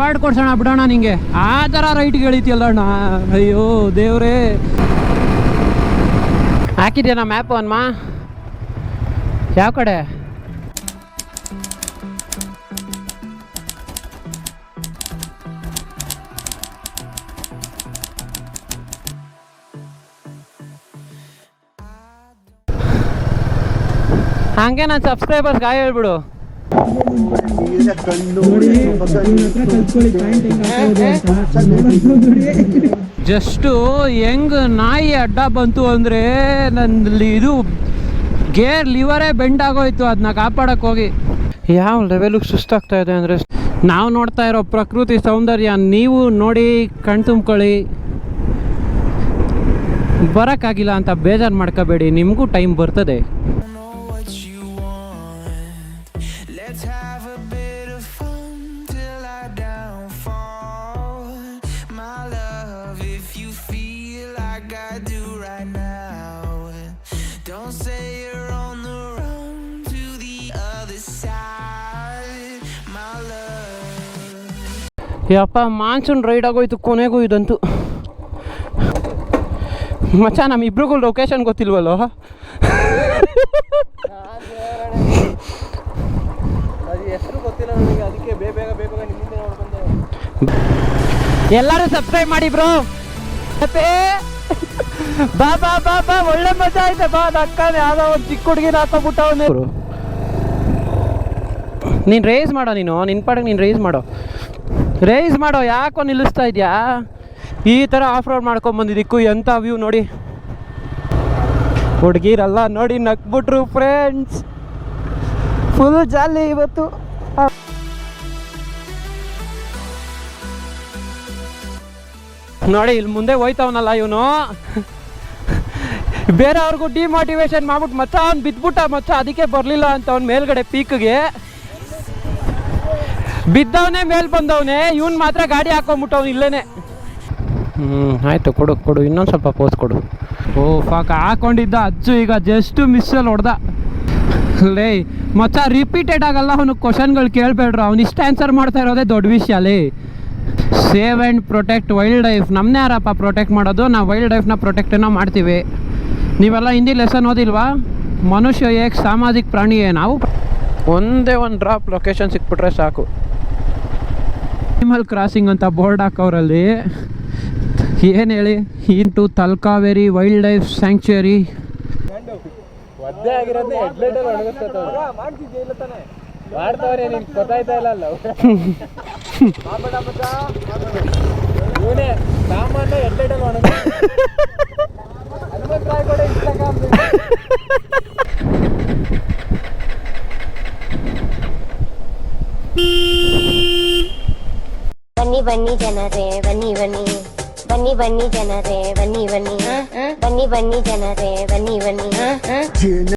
Award ಕೊಡ್ಸೋಣ ಬಿಡೋಣ ನಿಂಗೆ, ಆ ಥರ ರೈಟ್ಗೆ ಎಳಿತಿಯಲ್ಲ ಅಣ್ಣ. ಅಯ್ಯೋ ದೇವ್ರೇ. ಹಾಕಿದ್ಯಾ ಮ್ಯಾಪು ಅನ್ಮ? ಯಾವ ಕಡೆ? ಹಂಗೆ ನನ್ನ ಸಬ್ಸ್ಕ್ರೈಬರ್ಸ್ ಗಾಯ ಹೇಳ್ಬಿಡು. ಜಸ್ಟು ಹೆಂಗ್ ನಾಯಿ ಅಡ್ಡ ಬಂತು ಅಂದರೆ ನನ್ನಲ್ಲಿ ಇದು ಗೇರ್ ಲಿವರೇ ಬೆಂಡ್ ಆಗೋಯ್ತು. ಅದನ್ನ ಕಾಪಾಡಕ್ಕೆ ಹೋಗಿ ಯಾವ ಲೆವೆಲಿಗೆ ಸುಸ್ತಾಗ್ತಾ ಇದೆ ಅಂದರೆ, ನಾವು ನೋಡ್ತಾ ಇರೋ ಪ್ರಕೃತಿ ಸೌಂದರ್ಯ ನೀವು ನೋಡಿ ಕಣ್ ತುಂಬ್ಕೊಳ್ಳಿ. ಬರೋಕ್ಕಾಗಿಲ್ಲ ಅಂತ ಬೇಜಾರು ಮಾಡ್ಕೋಬೇಡಿ, ನಿಮಗೂ ಟೈಮ್ ಬರ್ತದೆ. ಯಪ್ಪ ಮಾನ್ಸೂನ್ ರೈಡ್ ಆಗೋಯ್ತು ಕೊನೆಗೂ ಇದಂತೂ. ಮಚ್ಚ ನಮ್ಮಿಬ್ರಿಗೂ ಲೊಕೇಶನ್ ಗೊತ್ತಿಲ್ವಲ್ಲೋ. ಎಲ್ಲರೂ ಸಬ್ಸ್ಕ್ರೈಬ್ ಮಾಡಿ ಬ್ರೋ. ಬಾ ಬಾ ಬಾ ಬಾ, ಒಳ್ಳೆ ಮಜಾ ಆಯ್ತು ಬಾ. ಅಕ್ಕ ಯಾವ್ದೋ ಒಂದು ಚಿಕ್ಕ ಹುಡುಗಿನ ಹಾಕೋಬಿಟ್ಟವನೇ. ನೀನು ರೇಸ್ ಮಾಡೋ, ನಿನ್ನ ಪಾಡಿಗೆ ನೀನು ರೇಸ್ ಮಾಡೋ. ಯಾಕೋ ನಿಲ್ಲಿಸ್ತಾ ಇದೆಯಾ? ಈ ಥರ ಆಫ್ ರೋಡ್ ಮಾಡ್ಕೊಂಬಂದಿದ್ದಕ್ಕೂ ಎಂಥ ವ್ಯೂ ನೋಡಿ. ಹುಡುಗಿರಲ್ಲ ನೋಡಿ ನಕ್ಬಿಟ್ರು ಫ್ರೆಂಡ್ಸ್. ಫುಲ್ ಜಾಲಿ ಇವತ್ತು. ನೋಡಿ ಇಲ್ಲಿ ಮುಂದೆ ಹೋಯ್ತವನಲ್ಲ ಇವನು, ಬೇರೆಯವ್ರಿಗೂ ಡಿಮೋಟಿವೇಶನ್ ಮಾಡ್ಬಿಟ್ಟು ಮಚ್ಚ ಅವ್ನು ಬಿದ್ಬಿಟ್ಟ ಮಚ್ಚ, ಅದಕ್ಕೆ ಬರಲಿಲ್ಲ ಅಂತ ಅವ್ನು ಮೇಲ್ಗಡೆ ಪೀಕ್ಗೆ ಬಿದ್ದವನೇ ಮೇಲೆ ಬಂದವನೇ. ಇವನು ಮಾತ್ರ ಗಾಡಿ ಹಾಕೊಂಬಿಟ್ಟವ್ನು ಇಲ್ಲೇನೆ. ಆಯಿತು, ಕೊಡು ಇನ್ನೊಂದು ಸ್ವಲ್ಪ ಪೋಸ್ ಕೊಡು. ಓ ಪಾಕ ಹಾಕೊಂಡಿದ್ದ ಅಜ್ಜು ಈಗ ಜಸ್ಟ್ ಮಿಸ್ಸಲ್ಲಿ ಹೊಡೆದ. ಲೇ ಮಚ್ಚ ರಿಪೀಟೆಡ್ ಆಗಲ್ಲ ಅವನು ಕ್ವಶನ್ಗಳು ಕೇಳಬೇಡ್ರು, ಅವ್ನು ಇಷ್ಟು ಆನ್ಸರ್ ಮಾಡ್ತಾ ಇರೋದೇ ದೊಡ್ಡ ವಿಷಯ. ಲೇ save and protect wild life. ನಮ್ಮನ್ನೇ ಯಾರಪ್ಪ ಪ್ರೊಟೆಕ್ಟ್ ಮಾಡೋದು? ನಾವು ವೈಲ್ಡ್ ಲೈಫ್ನ ಪ್ರೊಟೆಕ್ಟನ್ನು ಮಾಡ್ತೀವಿ. ನೀವೆಲ್ಲ ಹಿಂದಿ ಲೆಸನ್ ಓದಿಲ್ವಾ? ಮನುಷ್ಯ ಏಕ್ ಸಾಮಾಜಿಕ ಪ್ರಾಣಿಯೇ. ನಾವು ಒಂದೇ ಒಂದು ಡ್ರಾಪ್ ಲೊಕೇಶನ್ ಸಿಕ್ಬಿಟ್ರೆ ಸಾಕು. ಅನಿಮಲ್ ಕ್ರಾಸಿಂಗ್ ಅಂತ ಬೋರ್ಡ್ ಹಾಕೋರಲ್ಲಿ ಏನು ಹೇಳಿ, into Talakaveri wild life sanctuary. ಬನ್ನಿ ಬನ್ನಿ ಜನರೇ ಬನ್ನಿ ಬನ್ನಿ, ಬನ್ನಿ ಬನ್ನಿ ಜನರೇ ಬನ್ನಿ ಬನ್ನಿ, ಬನ್ನಿ ಬನ್ನಿ ಜನರೇ ಬನ್ನಿ ಬನ್ನಿ.